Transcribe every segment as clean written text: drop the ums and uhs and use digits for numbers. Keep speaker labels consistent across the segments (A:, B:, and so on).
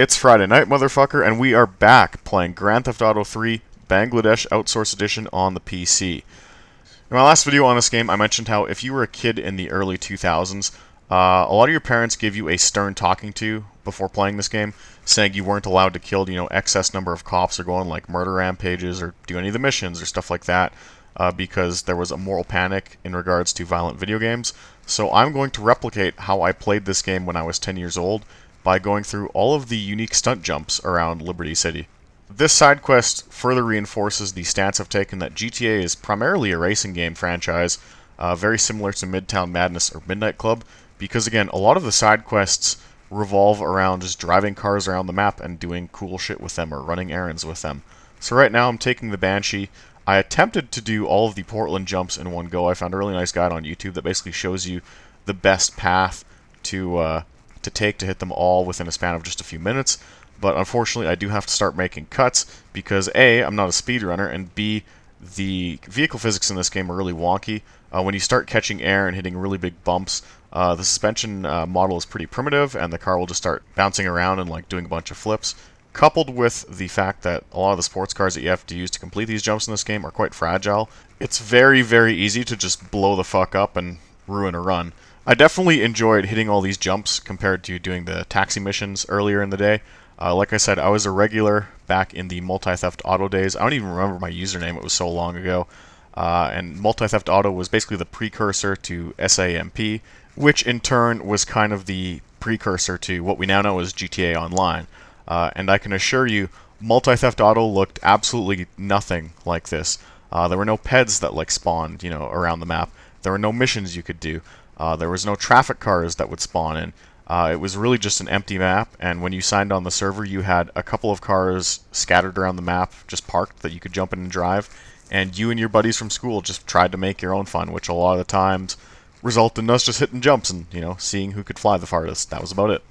A: It's Friday night, motherfucker, and we are back playing Grand Theft Auto 3 Bangladesh Outsourced Edition on the PC. In my last video on this game, I mentioned how if you were a kid in the early 2000s, a lot of your parents gave you a stern talking to before playing this game, saying you weren't allowed to kill, excess number of cops or go on like murder rampages or do any of the missions or stuff like that, because there was a moral panic in regards to violent video games. So I'm going to replicate how I played this game when I was 10 years old by going through all of the unique stunt jumps around Liberty City. This side quest further reinforces the stance I've taken that GTA is primarily a racing game franchise, very similar to Midtown Madness or Midnight Club, because again, a lot of the side quests revolve around just driving cars around the map and doing cool shit with them or running errands with them. So right now I'm taking the Banshee. I attempted to do all of the Portland jumps in one go. I found a really nice guide on YouTube that basically shows you the best path to take to hit them all within a span of just a few minutes. But unfortunately, I do have to start making cuts because A, I'm not a speedrunner, and B, the vehicle physics in this game are really wonky. When you start catching air and hitting really big bumps, the suspension model is pretty primitive, and the car will just start bouncing around and like doing a bunch of flips. Coupled with the fact that a lot of the sports cars that you have to use to complete these jumps in this game are quite fragile, it's very, very easy to just blow the fuck up and ruin a run. I definitely enjoyed hitting all these jumps compared to doing the taxi missions earlier in the day. Like I said, I was a regular back in the Multi-Theft Auto days. I don't even remember my username, it was so long ago. And Multi-Theft Auto was basically the precursor to SAMP, which in turn was kind of the precursor to what we now know as GTA Online. And I can assure you, Multi-Theft Auto looked absolutely nothing like this. There were no PEDs that like spawned, around the map. There were no missions you could do. There was no traffic cars that would spawn in. It was really just an empty map, and when you signed on the server, you had a couple of cars scattered around the map, just parked, that you could jump in and drive, and you and your buddies from school just tried to make your own fun, which a lot of the times resulted in us just hitting jumps and, seeing who could fly the farthest. That was about it.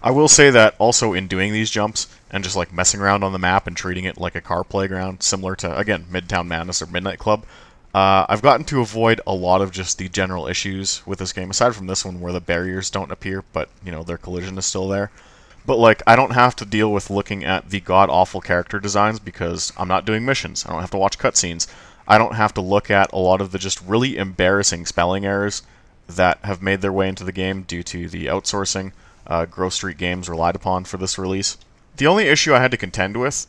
A: I will say that also in doing these jumps, and just like messing around on the map and treating it like a car playground, similar to, again, Midtown Madness or Midnight Club, I've gotten to avoid a lot of just the general issues with this game, aside from this one where the barriers don't appear, but, their collision is still there. But, like, I don't have to deal with looking at the god-awful character designs because I'm not doing missions. I don't have to watch cutscenes. I don't have to look at a lot of the just really embarrassing spelling errors that have made their way into the game due to the outsourcing Grove Street Games relied upon for this release. The only issue I had to contend with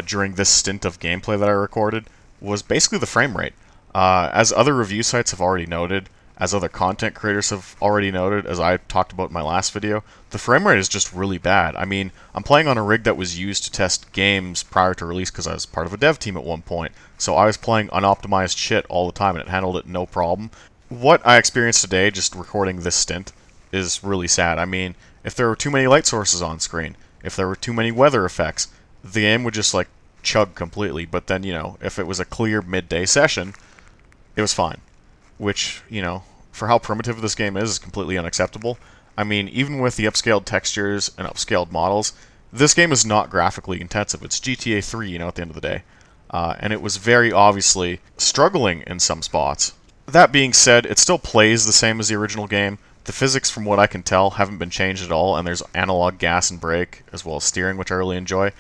A: during this stint of gameplay that I recorded was basically the frame rate. As other review sites have already noted, as other content creators have already noted, as I talked about in my last video, the frame rate is just really bad. I mean, I'm playing on a rig that was used to test games prior to release because I was part of a dev team at one point, so I was playing unoptimized shit all the time and it handled it no problem. What I experienced today, just recording this stint, is really sad. I mean, if there were too many light sources on screen, if there were too many weather effects, the game would just like chug completely, but then, if it was a clear midday session, it was fine, which, for how primitive this game is completely unacceptable. I mean, even with the upscaled textures and upscaled models, this game is not graphically intensive. It's GTA 3, at the end of the day. And it was very obviously struggling in some spots. That being said, it still plays the same as the original game. The physics, from what I can tell, haven't been changed at all, and there's analog gas and brake, as well as steering, which I really enjoy.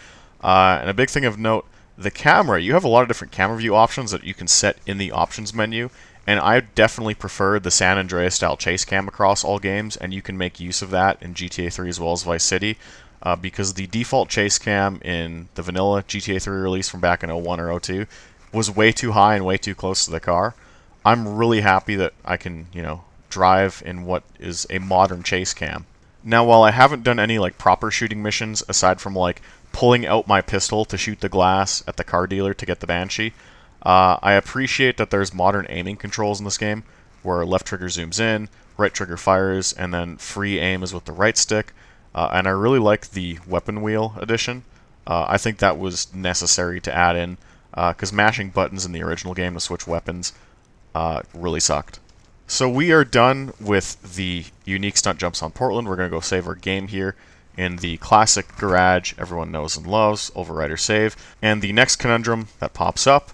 A: And a big thing of note, the camera, you have a lot of different camera view options that you can set in the options menu, and I definitely prefer the San Andreas style chase cam across all games, and you can make use of that in GTA 3 as well as Vice City, because the default chase cam in the vanilla GTA 3 release from back in 01 or 02 was way too high and way too close to the car. I'm really happy that I can, drive in what is a modern chase cam. Now, while I haven't done any like proper shooting missions aside from like pulling out my pistol to shoot the glass at the car dealer to get the Banshee, I appreciate that there's modern aiming controls in this game, where left trigger zooms in, right trigger fires, and then free aim is with the right stick, and I really like the weapon wheel addition. I think that was necessary to add in, because mashing buttons in the original game to switch weapons really sucked. So we are done with the unique stunt jumps on Portland. We're going to go save our game here in the classic garage everyone knows and loves, Overrider Save. And the next conundrum that pops up,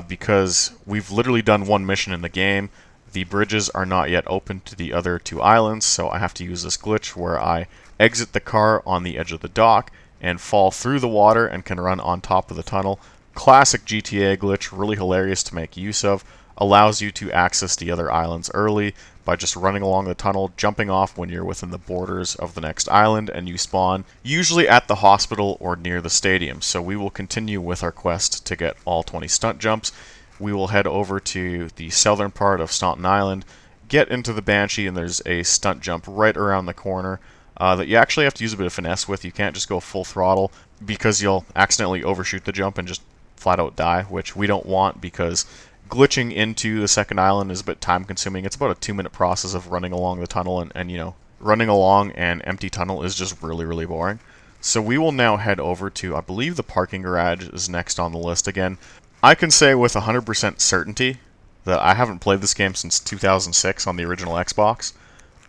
A: because we've literally done one mission in the game, the bridges are not yet open to the other two islands, so I have to use this glitch where I exit the car on the edge of the dock, and fall through the water and can run on top of the tunnel. Classic GTA glitch, really hilarious to make use of. Allows you to access the other islands early by just running along the tunnel, jumping off when you're within the borders of the next island, and you spawn usually at the hospital or near the stadium. So we will continue with our quest to get all 20 stunt jumps. We will head over to the southern part of Staunton Island, get into the Banshee, and there's a stunt jump right around the corner that you actually have to use a bit of finesse with. You can't just go full throttle because you'll accidentally overshoot the jump and just flat out die, which we don't want because glitching into the second island is a bit time consuming. It's about a 2-minute process of running along the tunnel, and you know, running along an empty tunnel is just really, really boring. So we will now head over to, I believe the parking garage is next on the list again. I can say with 100% certainty that I haven't played this game since 2006 on the original Xbox,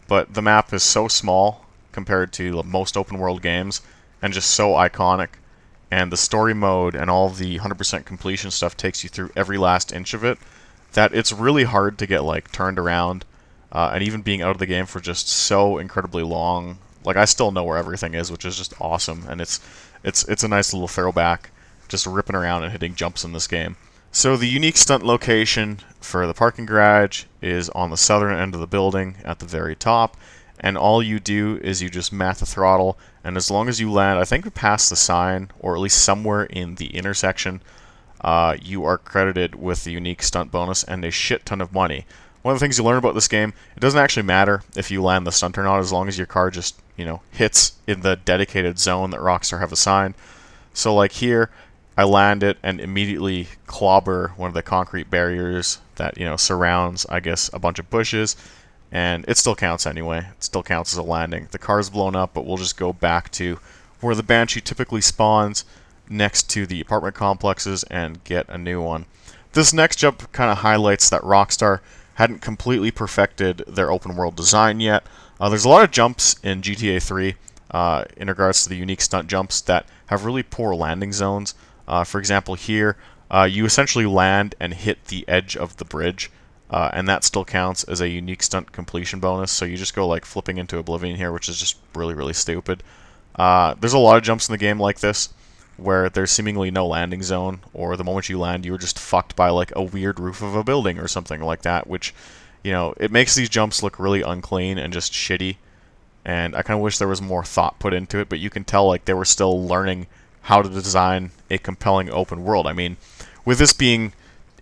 A: but the map is so small compared to most open world games and just so iconic. And the story mode and all the 100% completion stuff takes you through every last inch of it, that it's really hard to get like turned around, and even being out of the game for just so incredibly long. Like I still know where everything is, which is just awesome, and it's a nice little throwback, just ripping around and hitting jumps in this game. So the unique stunt location for the parking garage is on the southern end of the building at the very top. And all you do is you just mat the throttle, and as long as you land, I think past the sign, or at least somewhere in the intersection, you are credited with the unique stunt bonus and a shit ton of money. One of the things you learn about this game, it doesn't actually matter if you land the stunt or not, as long as your car just, you know, hits in the dedicated zone that Rockstar have assigned. So like here, I land it and immediately clobber one of the concrete barriers that, you know, surrounds, I guess, a bunch of bushes. And it still counts anyway. It still counts as a landing. The car's blown up, but we'll just go back to where the Banshee typically spawns next to the apartment complexes and get a new one. This next jump kind of highlights that Rockstar hadn't completely perfected their open world design yet. There's a lot of jumps in GTA 3 in regards to the unique stunt jumps that have really poor landing zones. For example, here, you essentially land and hit the edge of the bridge. And that still counts as a unique stunt completion bonus, so you just go like flipping into oblivion here, which is just really, really stupid. There's a lot of jumps in the game like this, where there's seemingly no landing zone, or the moment you land, you're just fucked by like a weird roof of a building or something like that, which, you know, it makes these jumps look really unclean and just shitty. And I kind of wish there was more thought put into it, but you can tell like they were still learning how to design a compelling open world. I mean, with this being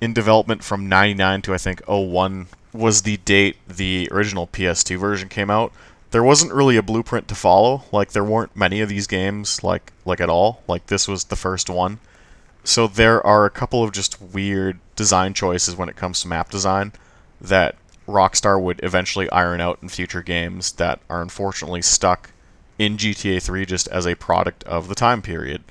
A: in development from 99 to I think 01 was the date the original PS2 version came out, there wasn't really a blueprint to follow. Like there weren't many of these games like at all. Like this was the first one. So there are a couple of just weird design choices when it comes to map design that Rockstar would eventually iron out in future games that are unfortunately stuck in GTA 3 just as a product of the time period.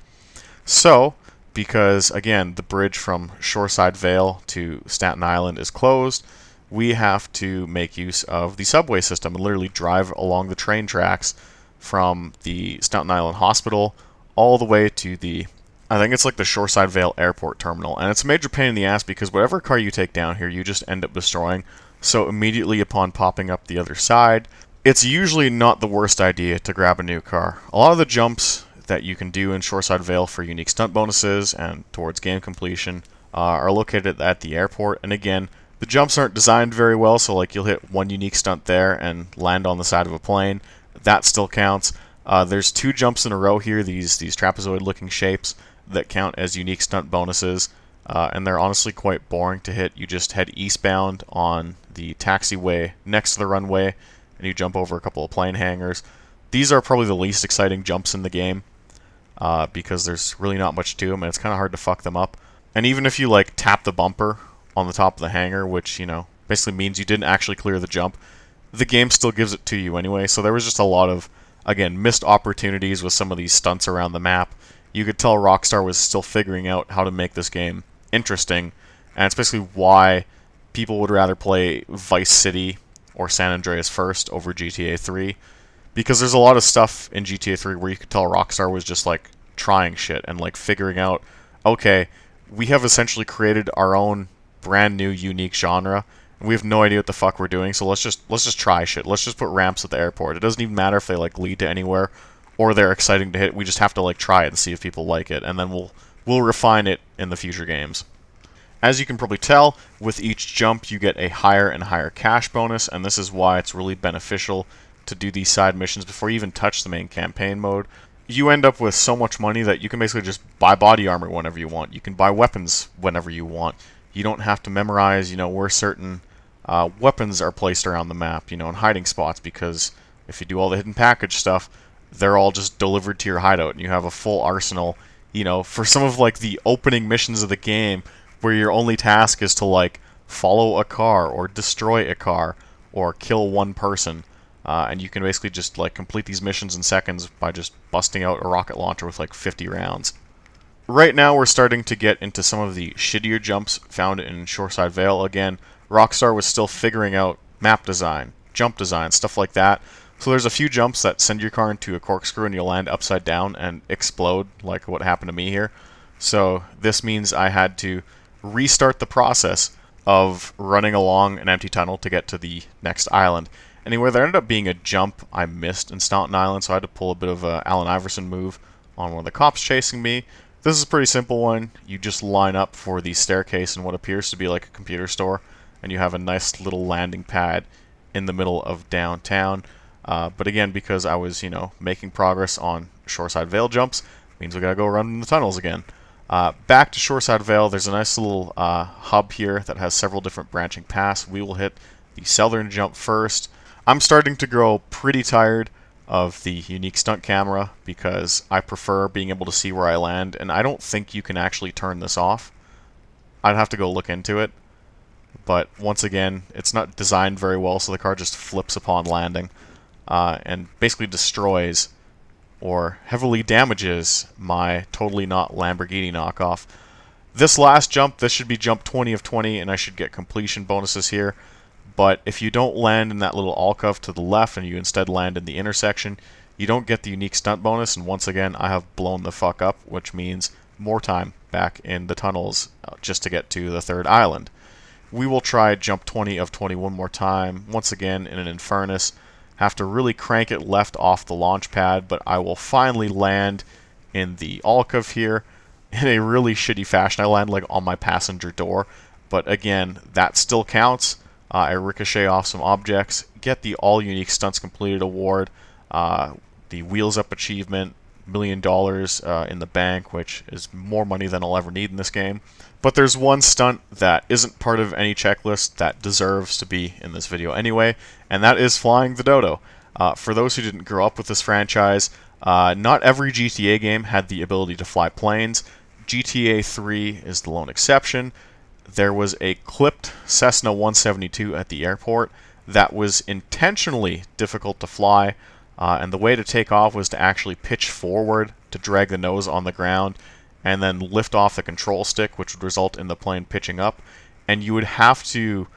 A: So because, again, the bridge from Shoreside Vale to Staten Island is closed, we have to make use of the subway system and literally drive along the train tracks from the Staten Island Hospital all the way to the, I think it's like the Shoreside Vale Airport Terminal. And it's a major pain in the ass because whatever car you take down here, you just end up destroying. So immediately upon popping up the other side, it's usually not the worst idea to grab a new car. A lot of the jumps that you can do in Shoreside Vale for unique stunt bonuses and towards game completion are located at the airport. And again, the jumps aren't designed very well, so like you'll hit one unique stunt there and land on the side of a plane. That still counts. There's 2 jumps in a row here, these trapezoid-looking shapes that count as unique stunt bonuses, and they're honestly quite boring to hit. You just head eastbound on the taxiway next to the runway, and you jump over a couple of plane hangars. These are probably the least exciting jumps in the game, because there's really not much to them, and it's kind of hard to fuck them up. And even if you like tap the bumper on the top of the hangar, which, you know, basically means you didn't actually clear the jump, the game still gives it to you anyway. So there was just a lot of, again, missed opportunities with some of these stunts around the map. You could tell Rockstar was still figuring out how to make this game interesting, and it's basically why people would rather play Vice City or San Andreas first over GTA 3. Because there's a lot of stuff in GTA 3 where you could tell Rockstar was just like trying shit and like figuring out, okay, we have essentially created our own brand new unique genre, We have no idea what the fuck we're doing, so let's just try shit. Let's just put ramps at the airport. It doesn't even matter if they like lead to anywhere or they're exciting to hit. We just have to like try it and see if people like it, and then we'll refine it in the future games. As you can probably tell, with each jump you get a higher and higher cash bonus, and this is why it's really beneficial to do these side missions before you even touch the main campaign mode. You end up with so much money that you can basically just buy body armor whenever you want. You can buy weapons whenever you want. You don't have to memorize, where certain weapons are placed around the map, in hiding spots, because if you do all the hidden package stuff, they're all just delivered to your hideout, and you have a full arsenal, for some of like the opening missions of the game, where your only task is to like follow a car or destroy a car or kill one person. And you can basically just like complete these missions in seconds by just busting out a rocket launcher with like 50 rounds. Right now we're starting to get into some of the shittier jumps found in Shoreside Vale. Again, Rockstar was still figuring out map design, jump design, stuff like that. So there's a few jumps that send your car into a corkscrew and you'll land upside down and explode, like what happened to me here. So this means I had to restart the process of running along an empty tunnel to get to the next island. Anyway, there ended up being a jump I missed in Staunton Island, so I had to pull a bit of a Allen Iverson move on one of the cops chasing me. This is a pretty simple one. You just line up for the staircase in what appears to be like a computer store, and you have a nice little landing pad in the middle of downtown. But again, because I was, making progress on Shoreside Vale jumps, means we gotta go run in the tunnels again. Back to Shoreside Vale, there's a nice little hub here that has several different branching paths. We will hit the southern jump first. I'm starting to grow pretty tired of the unique stunt camera because I prefer being able to see where I land, and I don't think you can actually turn this off. I'd have to go look into it, but once again, it's not designed very well, so the car just flips upon landing and basically destroys or heavily damages my totally not Lamborghini knockoff. This last jump, this should be jump 20 of 20, and I should get completion bonuses here. But if you don't land in that little alcove to the left and you instead land in the intersection, you don't get the unique stunt bonus, and once again, I have blown the fuck up, which means more time back in the tunnels just to get to the third island. We will try jump 20 of 20 one more time, once again in an Infernus. Have to really crank it left off the launch pad, but I will finally land in the alcove here in a really shitty fashion. I land like on my passenger door, but again, that still counts. I ricochet off some objects, get the All Unique Stunts Completed award, the Wheels Up achievement, $1 million in the bank, which is more money than I'll ever need in this game. But there's one stunt that isn't part of any checklist that deserves to be in this video anyway, and that is flying the dodo. For those who didn't grow up with this franchise, not every GTA game had the ability to fly planes. GTA 3 is the lone exception. There was a clipped Cessna 172 at the airport that was intentionally difficult to fly, and the way to take off was to actually pitch forward to drag the nose on the ground and then lift off the control stick, which would result in the plane pitching up. And you would have to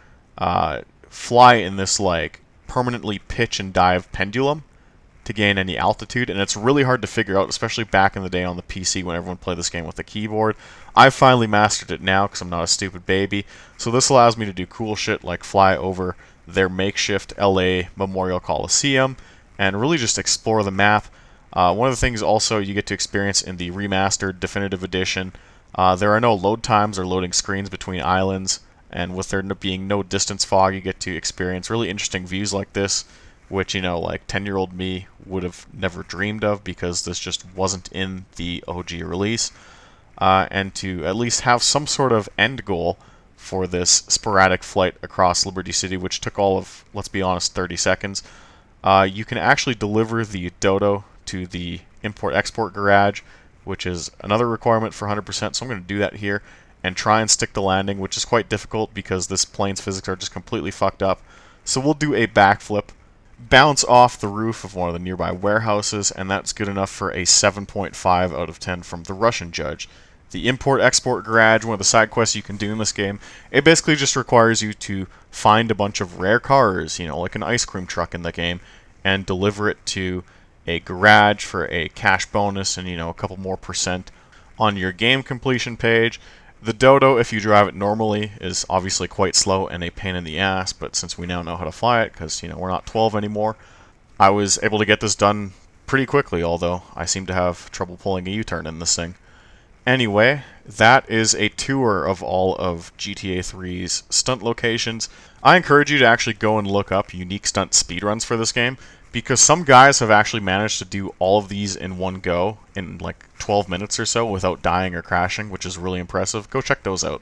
A: fly in this like permanently pitch and dive pendulum to gain any altitude, and it's really hard to figure out, especially back in the day on the PC when everyone played this game with the keyboard. I finally mastered it now because I'm not a stupid baby, so this allows me to do cool shit like fly over their makeshift LA Memorial Coliseum and really just explore the map. One of the things also you get to experience in the remastered definitive edition, there are no load times or loading screens between islands, and with there being no distance fog, you get to experience really interesting views like this, which, like 10-year-old me would have never dreamed of because this just wasn't in the OG release. And to at least have some sort of end goal for this sporadic flight across Liberty City, which took all of, let's be honest, 30 seconds, you can actually deliver the dodo to the import-export garage, which is another requirement for 100%, so I'm going to do that here and try and stick the landing, which is quite difficult because this plane's physics are just completely fucked up. So we'll do a backflip, bounce off the roof of one of the nearby warehouses, and that's good enough for a 7.5 out of 10 from the Russian judge. The import-export garage, one of the side quests you can do in this game, it basically just requires you to find a bunch of rare cars, like an ice cream truck in the game, and deliver it to a garage for a cash bonus and, a couple more % on your game completion page. The dodo, if you drive it normally, is obviously quite slow and a pain in the ass, but since we now know how to fly it, because, we're not 12 anymore, I was able to get this done pretty quickly, although I seem to have trouble pulling a U-turn in this thing. Anyway, that is a tour of all of GTA 3's stunt locations. I encourage you to actually go and look up unique stunt speedruns for this game, because some guys have actually managed to do all of these in one go in like 12 minutes or so without dying or crashing, which is really impressive. Go check those out.